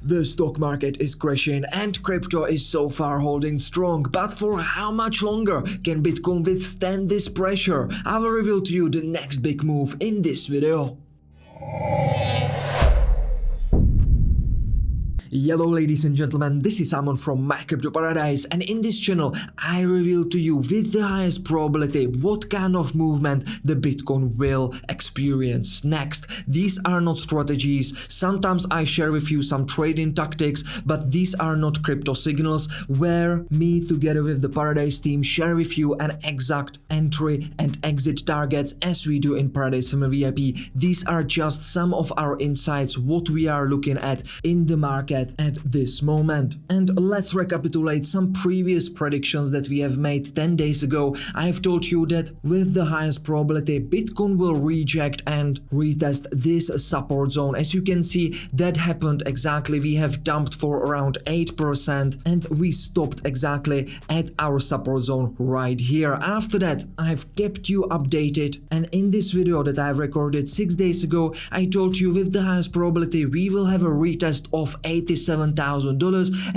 The stock market is crashing and crypto is so far holding strong, but for how much longer can Bitcoin withstand this pressure? I will reveal to you the next big move in this video. Hello ladies and gentlemen, this is Simon from My Crypto Paradise, and in this channel I reveal to you with the highest probability what kind of movement the Bitcoin will experience next. These are not strategies. Sometimes I share with you some trading tactics, but these are not crypto signals where me together with the Paradise team share with you an exact entry and exit targets as we do in ParadiseTeam VIP. These are just some of our insights, what we are looking at in the market at this moment. And let's recapitulate some previous predictions that we have made 10 days ago. I have told you that with the highest probability Bitcoin will reject and retest this support zone. As you can see, that happened exactly. We have dumped for around 8% and we stopped exactly at our support zone right here. After that I've kept you updated, and in this video that I recorded 6 days ago I told you with the highest probability we will have a retest of $87,000,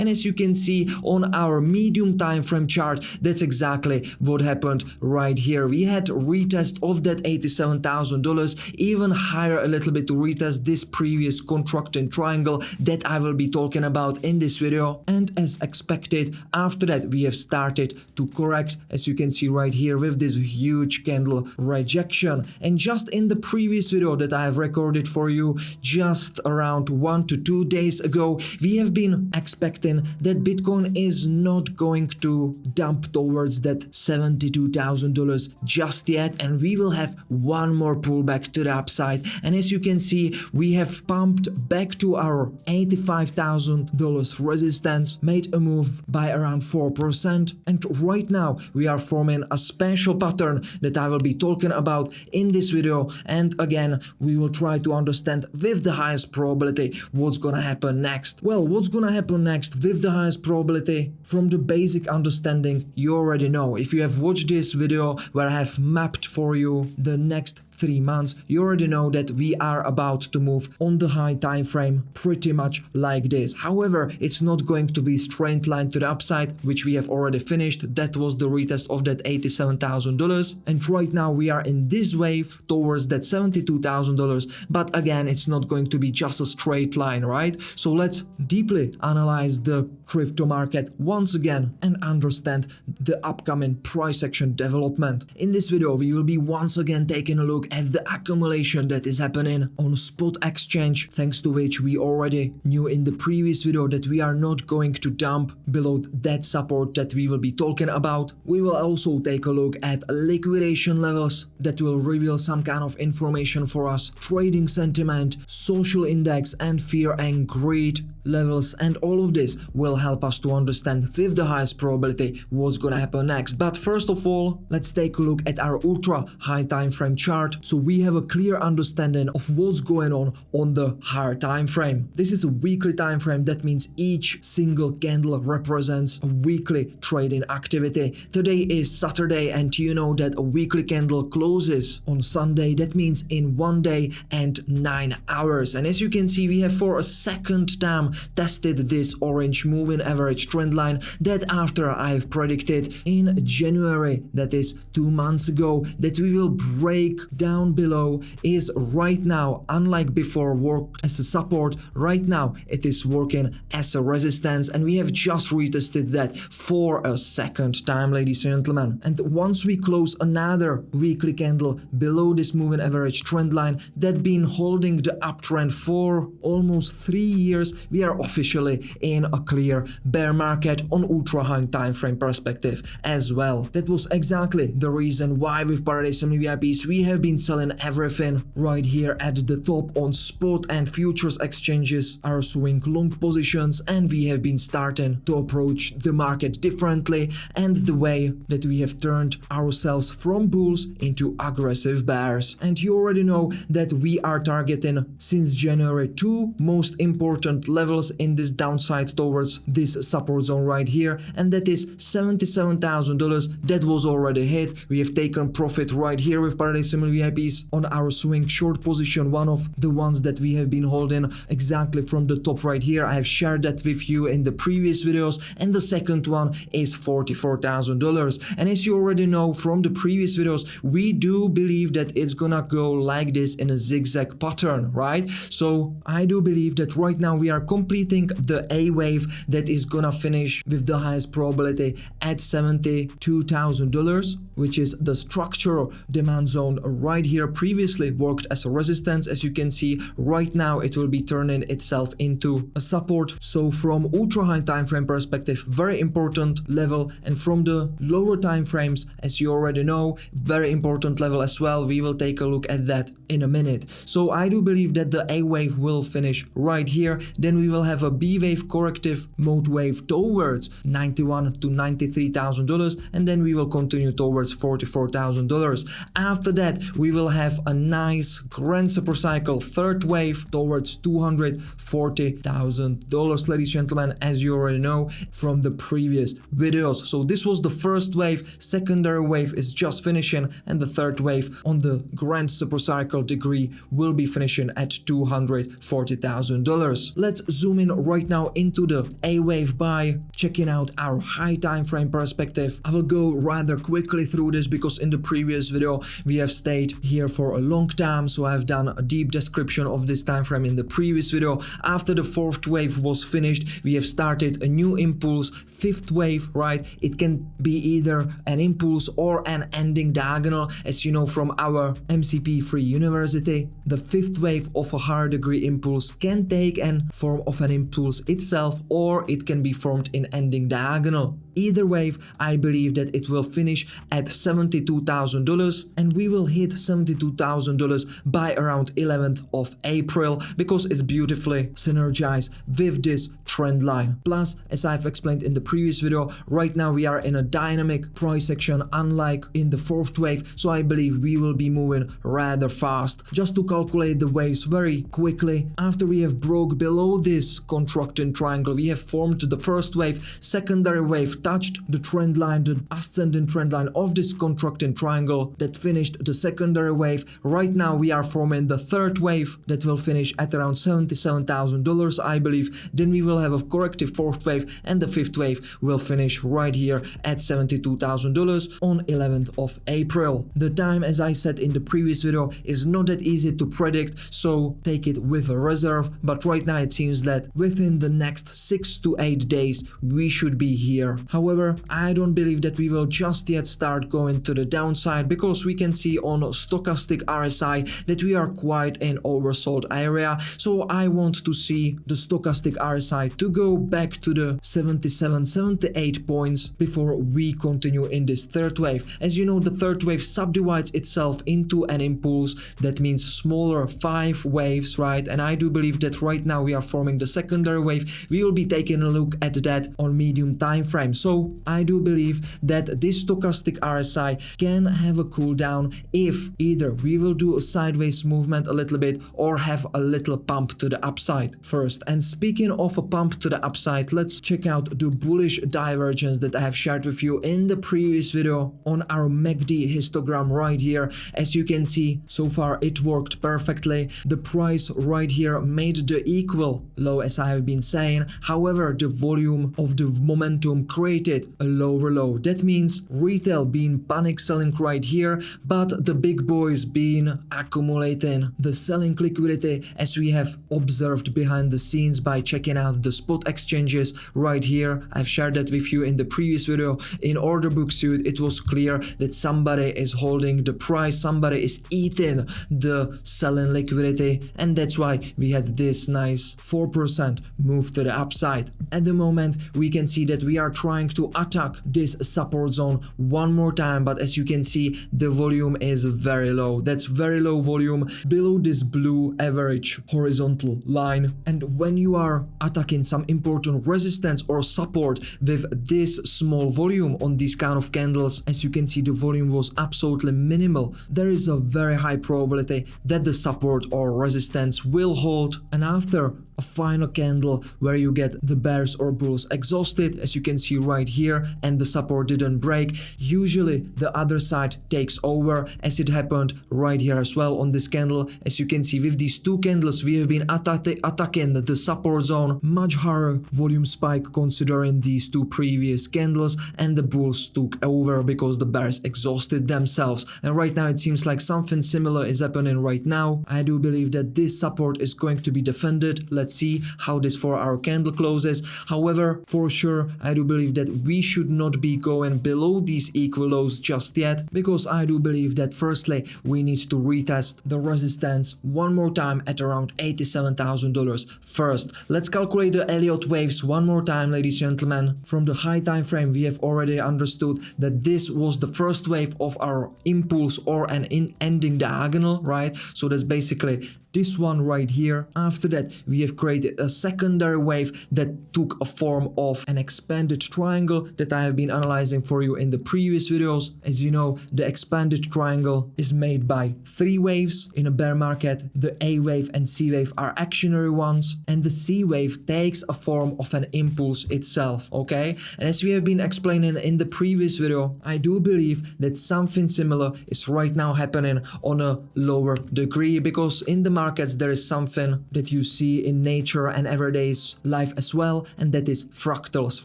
and as you can see on our medium time frame chart, that's exactly what happened right here. We had retest of that $87,000, even higher a little bit to retest this previous contracting triangle that I will be talking about in this video. And as expected, after that we have started to correct, as you can see right here, with this huge candle rejection. And just in the previous video that I have recorded for you just around 1 to 2 days ago, we have been expecting that Bitcoin is not going to dump towards that $72,000 just yet, and we will have one more pullback to the upside. And as you can see, we have pumped back to our $85,000 resistance, made a move by around 4%, and right now we are forming a special pattern that I will be talking about in this video. And again, we will try to understand with the highest probability what's gonna happen next. Well, what's gonna happen next with the highest probability? From the basic understanding, you already know. If you have watched this video where I have mapped for you the next 3 months, you already know that we are about to move on the high time frame pretty much like this. However, it's not going to be straight line to the upside, which we have already finished. That was the retest of that $87,000, and right now we are in this wave towards that $72,000. But again, it's not going to be just a straight line, right? So let's deeply analyze the crypto market once again and understand the upcoming price action development. In this video, we will be once again taking a look at the accumulation that is happening on spot exchange, thanks to which we already knew in the previous video that we are not going to dump below that support that we will be talking about. We will also take a look at liquidation levels that will reveal some kind of information for us, trading sentiment, social index, and fear and greed levels, and all of this will help us to understand with the highest probability what's gonna happen next. But first of all, let's take a look at our ultra high time frame chart, so we have a clear understanding of what's going on the higher time frame. This is a weekly time frame. That means each single candle represents a weekly trading activity. Today is Saturday, and you know that a weekly candle closes on Sunday. That means in 1 day and 9 hours. And as you can see, we have for a second time tested this orange moving average trend line that after I've predicted in January, that is 2 months ago, that we will break down below, is right now, unlike before, worked as a support. Right now it is working as a resistance, and we have just retested that for a second time, ladies and gentlemen. And once we close another weekly candle below this moving average trend line that been holding the uptrend for almost 3 years, we are officially in a clear bear market on ultra high time frame perspective as well. That was exactly the reason why with ParadiseTeam VIPs we have been selling everything right here at the top on spot and futures exchanges are swing long positions, and we have been starting to approach the market differently, and the way that we have turned ourselves from bulls into aggressive bears. And you already know that we are targeting since January 2 most important levels in this downside towards this support zone right here, and that is $77,000. That was already hit. We have taken profit right here with ParadiseTeam VIPs on our swing short position, one of the ones that we have been holding exactly from the top right here. I have shared that with you in the previous videos, and the second one is $44,000. And as you already know from the previous videos, we do believe that it's gonna go like this in a zigzag pattern, right? So I do believe that right now we are completing the A wave that is gonna finish with the highest probability at $72,000, which is the structural demand zone right here. Previously worked as a resistance. As you can see right now, it will be turning itself into a support. So from ultra high time frame perspective, very important level, and from the lower time frames, as you already know, very important level as well. We will take a look at that in a minute. So I do believe that the A wave will finish right here. Then we will have a B wave corrective mode wave towards $91,000 to $93,000, and then we will continue towards $44,000. After that, we will have a nice grand super cycle third wave towards $240,000, ladies and gentlemen, as you already know from the previous videos. So this was the first wave, secondary wave is just finishing, and the third wave on the grand super cycle degree will be finishing at $240,000. Let's zoom in right now into the A wave by checking out our high time frame perspective. I will go rather quickly through this because in the previous video we have stayed here for a long time, so I've done a deep description of this time frame in the previous video. After the fourth wave was finished, we have started a new impulse, fifth wave, right? It can be either an impulse or an ending diagonal. As you know from our MCP Free University, the fifth wave of a higher degree impulse can take an form of an impulse itself, or it can be formed in ending diagonal. Either wave, I believe that it will finish at $72,000, and we will hit $72,000 by around 11th of April because it's beautifully synergized with this trend line. Plus, as I've explained in the previous video, right now we are in a dynamic price action unlike in the fourth wave, so I believe we will be moving rather fast. Just to calculate the waves very quickly, after we have broke below this contracting triangle, we have formed the first wave, secondary wave touched the trend line, the ascending trend line of this contracting triangle that finished the secondary wave. Right now we are forming the third wave that will finish at around $77,000, I believe. Then we will have a corrective fourth wave, and the fifth wave will finish right here at $72,000 on 11th of April. The time, as I said in the previous video, is not that easy to predict, so take it with a reserve, but right now it seems that within the next 6 to 8 days we should be here. However, I don't believe that we will just yet start going to the downside because we can see on stochastic RSI that we are quite in oversold area. So I want to see the stochastic RSI to go back to the 77-78 points before we continue in this third wave. As you know, the third wave subdivides itself into an impulse. That means smaller 5 waves, right? And I do believe that right now we are forming the secondary wave. We will be taking a look at that on medium time frame. So I do believe that this stochastic RSI can have a cool down if either we will do a sideways movement a little bit or have a little pump to the upside first. And speaking of a pump to the upside, let's check out the bullish divergence that I have shared with you in the previous video on our MACD histogram right here. As you can see, so far it worked perfectly. The price right here made the equal low, as I have been saying. However, the volume of the momentum created a lower low. That means retail being panic selling right here, but the big boys being accumulating the selling liquidity, as we have observed behind the scenes by checking out the spot exchanges right here. I've shared that with you in the previous video. In order book suit, it was clear that somebody is holding the price, somebody is eating the selling liquidity, and that's why we had this nice 4% move to the upside. At the moment, we can see that we are trying to attack this support zone one more time, but as you can see, the volume is very low. That's very low volume below this blue average horizontal line. And when you are attacking some important resistance or support with this small volume on these kind of candles, as you can see, the volume was absolutely minimal. There is a very high probability that the support or resistance will hold, and after a final candle where you get the bears or bulls exhausted, as you can see right here and the support didn't break, usually the other side takes over, as it happened right here as well on this candle. As you can see, with these two candles we have been attacking the support zone, much higher volume spike considering these two previous candles, and the bulls took over because the bears exhausted themselves. And right now it seems like something similar is happening right now. I do believe that this support is going to be defended. Let's see how this 4-hour candle closes. However, for sure I do believe that we should not be going below these equal lows just yet, because I do believe that firstly we need to retest the resistance one more time at around $87,000 first. Let's calculate the Elliott waves one more time, ladies and gentlemen. From the high time frame we have already understood that this was the first wave of our impulse or an ending diagonal, right? So that's basically this one right here. After that we have created a secondary wave that took a form of an expanded triangle that I have been analyzing for you in the previous videos. As you know, the expanded triangle is made by 3 waves in a bear market. The A wave and C wave are actionary ones, and the C wave takes a form of an impulse itself, okay? And as we have been explaining in the previous video, I do believe that something similar is right now happening on a lower degree, because in the markets there is something that you see in nature and everyday's life as well, and that is fractals,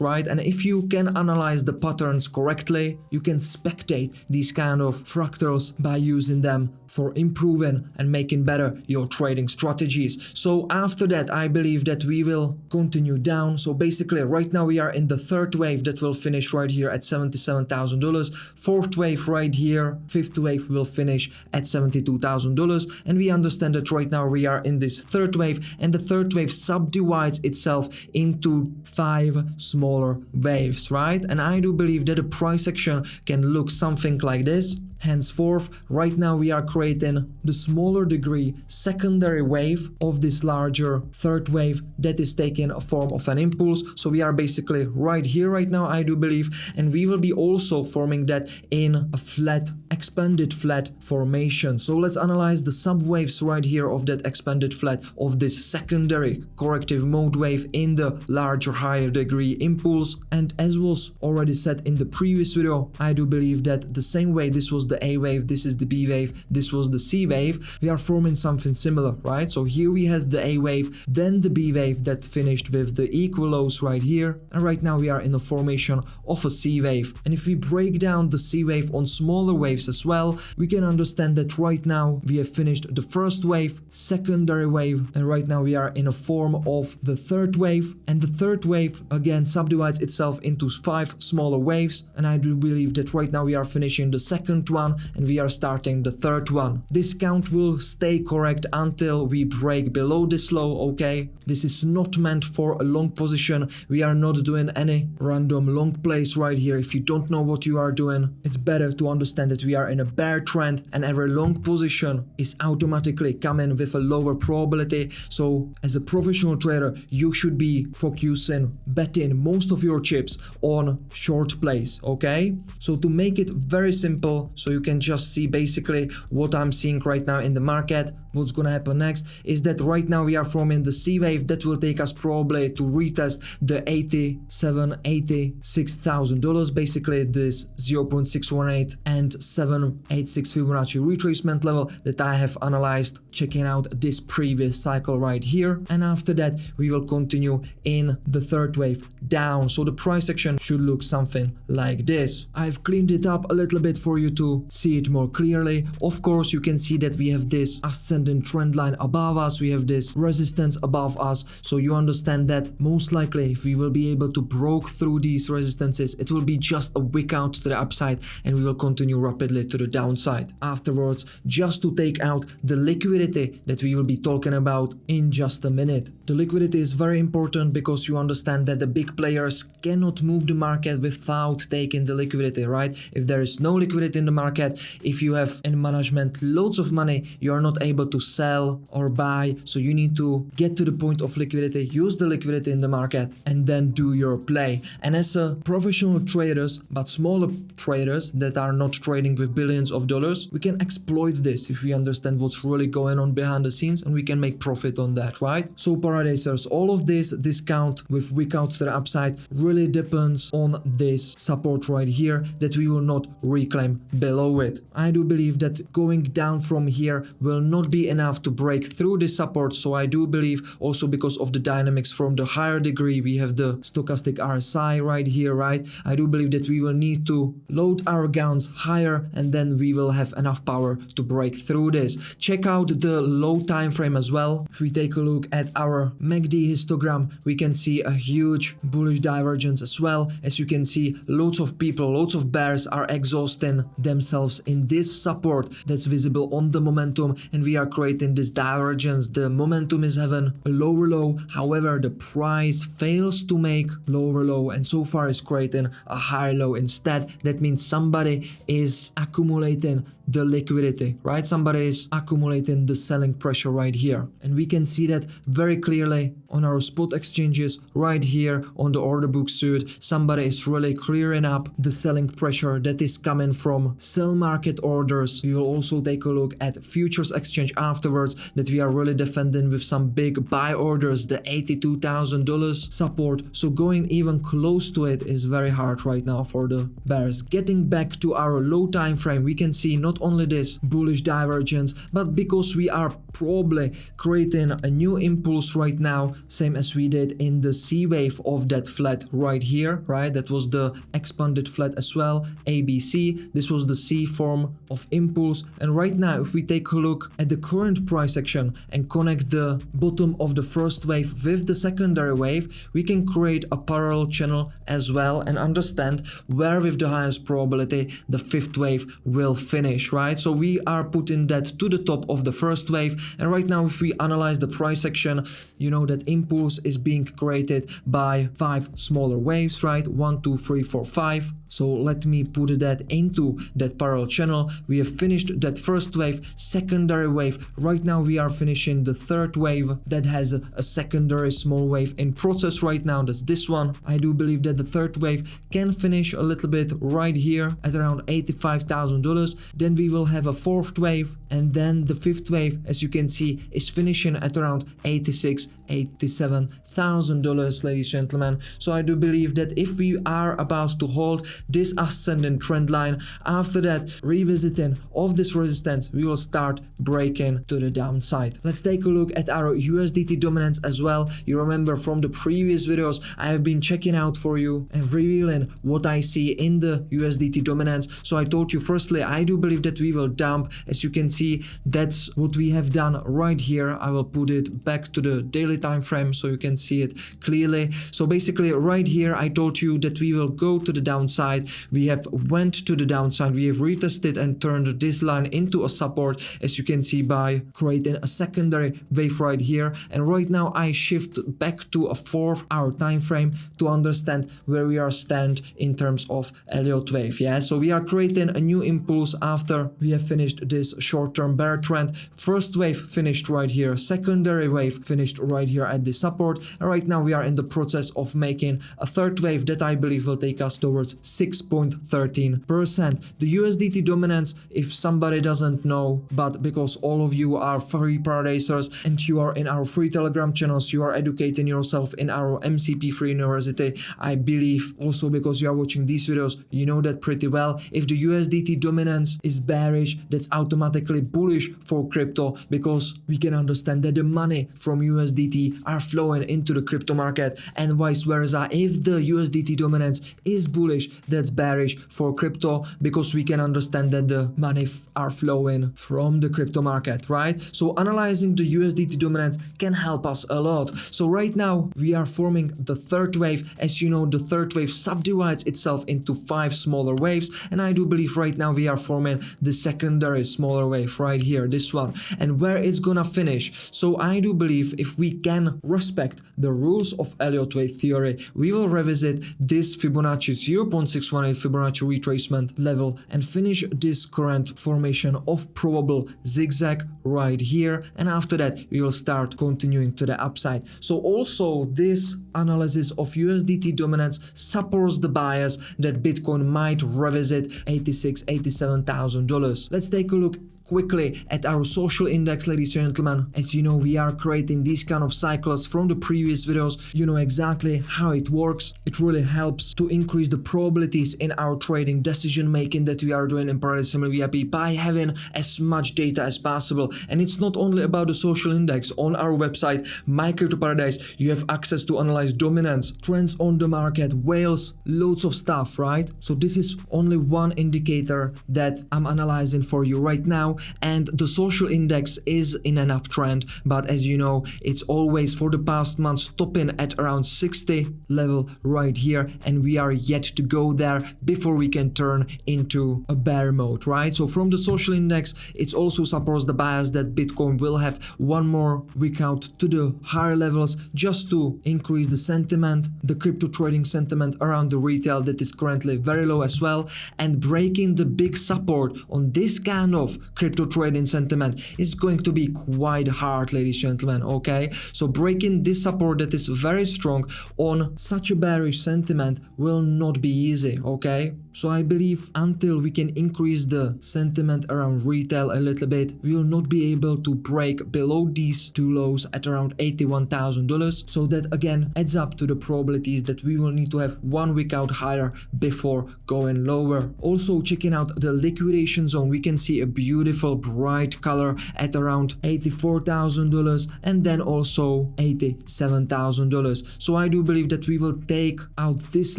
right? And if you can analyze the patterns correctly, you can spectate these kind of fractals by using them for improving and making better your trading strategies. So after that I believe that we will continue down. So basically right now we are in the third wave that will finish right here at $77,000, fourth wave right here, fifth wave will finish at $72,000, and we understand that right now we are in this third wave, and the third wave subdivides itself into 5 smaller waves, right? And I do believe that the price action can look something like this. Henceforth, right now we are creating the smaller degree secondary wave of this larger third wave that is taking a form of an impulse. So we are basically right here right now, I do believe, and we will be also forming that in a flat, expanded flat formation. So let's analyze the subwaves right here of that expanded flat of this secondary corrective mode wave in the larger higher degree impulse. And as was already said in the previous video, I do believe that the same way this was the A wave, this is the B wave, this was the C wave, we are forming something similar, right? So here we had the A wave, then the B wave that finished with the equal lows right here, and right now we are in the formation of a C wave. And if we break down the C wave on smaller waves as well, we can understand that right now we have finished the first wave, secondary wave, and right now we are in a form of the third wave, and the third wave again subdivides itself into 5 smaller waves, and I do believe that right now we are finishing the second one and we are starting the third one. This count will stay correct until we break below this low, okay? This is not meant for a long position. We are not doing any random long plays right here. If you don't know what you are doing, it's better to understand that we are in a bear trend and every long position is automatically coming with a lower probability. So as a professional trader, you should be focusing, betting most of your chips on short plays, okay? So to make it very simple, so you can just see basically what I'm seeing right now in the market, what's gonna happen next is that right now we are forming the C wave that will take us probably to retest the $86,000, basically this 0.618 and 786 Fibonacci retracement level that I have analyzed checking out this previous cycle right here. And after that we will continue in the third wave down. So the price action should look something like this. I've cleaned it up a little bit for you to see it more clearly. Of course you can see that we have this ascending trend line above us, we have this resistance above us, so you understand that most likely if we will be able to break through these resistances, it will be just a wick out to the upside and we will continue rapidly to the downside afterwards, just to take out the liquidity that we will be talking about in just a minute. The liquidity is very important because you understand that the big players cannot move the market without taking the liquidity, right? If there is no liquidity in the market. If you have in management loads of money, you are not able to sell or buy, so you need to get to the point of liquidity, use the liquidity in the market, and then do your play. And as a professional traders, but smaller traders that are not trading with billions of dollars, we can exploit this if we understand what's really going on behind the scenes, and we can make profit on that, right? So Paradisers, all of this discount with wick outs to the upside really depends on this support right here that we will not reclaim below it. I do believe that going down from here will not be enough to break through this support, so I do believe also because of the dynamics from the higher degree, we have the stochastic RSI right here, right? I do believe that we will need to load our guns higher, and then we will have enough power to break through this. Check out the low time frame as well. If we take a look at our MACD histogram, we can see a huge bullish divergence as well. As you can see, loads of people, loads of bears are exhausting themselves in this support that's visible on the momentum, and we are creating this divergence. The momentum is having a lower low, however the price fails to make lower low, and so far is creating a higher low instead. That means somebody is accumulating the liquidity, right? Somebody is accumulating the selling pressure right here, and we can see that very clearly on our spot exchanges right here on the order book suit. Somebody is really clearing up the selling pressure that is coming from sell market orders. We will also take a look at futures exchange afterwards that we are really defending with some big buy orders, the $82,000 support. So going even close to it is very hard right now for the bears. Getting back to our low time frame, we can see not only this bullish divergence, but because we are probably creating a new impulse right now, same as we did in the C wave of that flat right here, right? That was the expanded flat as well, ABC. This was the C form of impulse. And right now, if we take a look at the current price action and connect the bottom of the first wave with the secondary wave, we can create a parallel channel as well and understand where with the highest probability the fifth wave will finish, right? So we are putting that to the top of the first wave. And right now, if we analyze the price action, you know that impulse is being created by 5 smaller waves, right? 1, 2, 3, 4, 5. So let me put that into that parallel channel. We have finished that first wave, secondary wave. Right now we are finishing the third wave that has a secondary small wave in process right now. That's this one. I do believe that the third wave can finish a little bit right here at around $85,000. Then we will have a fourth wave, and then the fifth wave, as you can see, is finishing at around $87,000, ladies and gentlemen. So I do believe that if we are about to hold this ascending trend line, after that revisiting of this resistance, we will start breaking to the downside. Let's take a look at our USDT dominance as well. You remember from the previous videos, I have been checking out for you and revealing what I see in the USDT dominance. So I told you firstly, I do believe that we will dump. As you can see, that's what we have done right here. I will put it back to the daily time frame so you can see it clearly. So basically right here, I told you that we will go to the downside. We have went to the downside. We have retested and turned this line into a support, as you can see, by creating a secondary wave right here. And right now I shift back to a 4-hour time frame to understand where we are stand in terms of Elliott wave. Yeah, so we are creating a new impulse after we have finished this short-term bear trend. First wave finished right here, secondary wave finished right here at the support, and right now we are in the process of making a third wave that I believe will take us towards 6.13%. The USDT dominance, if somebody doesn't know, but because all of you are free paradisers and you are in our free Telegram channels, you are educating yourself in our MCP Free University, I believe also because you are watching these videos, you know that pretty well. If the USDT dominance is bearish, that's automatically bullish for crypto, because we can understand that the money from USDT are flowing into the crypto market, and vice versa. If the USDT dominance is bullish, that's bearish for crypto, because we can understand that the money are flowing from the crypto market, right? So analyzing the USDT dominance can help us a lot. So right now we are forming the third wave. As you know, the third wave subdivides itself into 5 smaller waves, and I do believe right now we are forming the secondary smaller wave right here, this one, and where it's gonna finish. So I do believe if we can respect the rules of Elliott wave theory, we will revisit this Fibonacci 0.618 Fibonacci retracement level and finish this current formation of probable zigzag right here, and after that we will start continuing to the upside. So also this analysis of USDT dominance supports the bias that Bitcoin might revisit $87,000. Let's take a look quickly at our social index, ladies and gentlemen. As you know, we are creating these kind of cycles from the previous videos. You know exactly how it works. It really helps to increase the probabilities in our trading decision making that we are doing in ParadiseTeam VIP by having as much data as possible. And it's not only about the social index. On our website MyCryptoParadise, you have access to analyze dominance, trends on the market, whales, loads of stuff, right? So this is only one indicator that I'm analyzing for you right now. And the social index is in an uptrend, but as you know, it's always for the past month stopping at around 60 level right here, and we are yet to go there before we can turn into a bear mode, right? So from the social index, it also supports the bias that Bitcoin will have one more week out to the higher levels just to increase the sentiment, the crypto trading sentiment around the retail that is currently very low as well, and breaking the big support on this kind of crypto trading sentiment is going to be quite hard, ladies and gentlemen, okay? So breaking this support that is very strong on such a bearish sentiment will not be easy, okay? So I believe until we can increase the sentiment around retail a little bit, we will not be able to break below these two lows at around $81,000. So that again adds up to the probabilities that we will need to have 1 week out higher before going lower. Also checking out the liquidation zone, we can see a beautiful bright color at around $84,000 and then also $87,000. So I do believe that we will take out this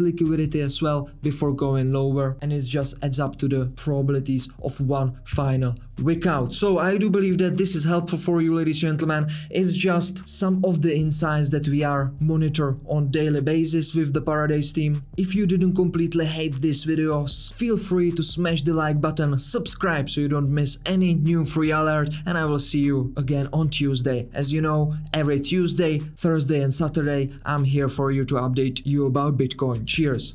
liquidity as well before going lower, and it just adds up to the probabilities of one final week out. So I do believe that this is helpful for you, ladies and gentlemen. It's just some of the insights that we are monitor on daily basis with the ParadiseTeam. If you didn't completely hate this video, feel free to smash the like button, subscribe so you don't miss any new free alert, and I will see you again on Tuesday. As you know, every Tuesday, Thursday and Saturday I'm here for you to update you about Bitcoin. Cheers.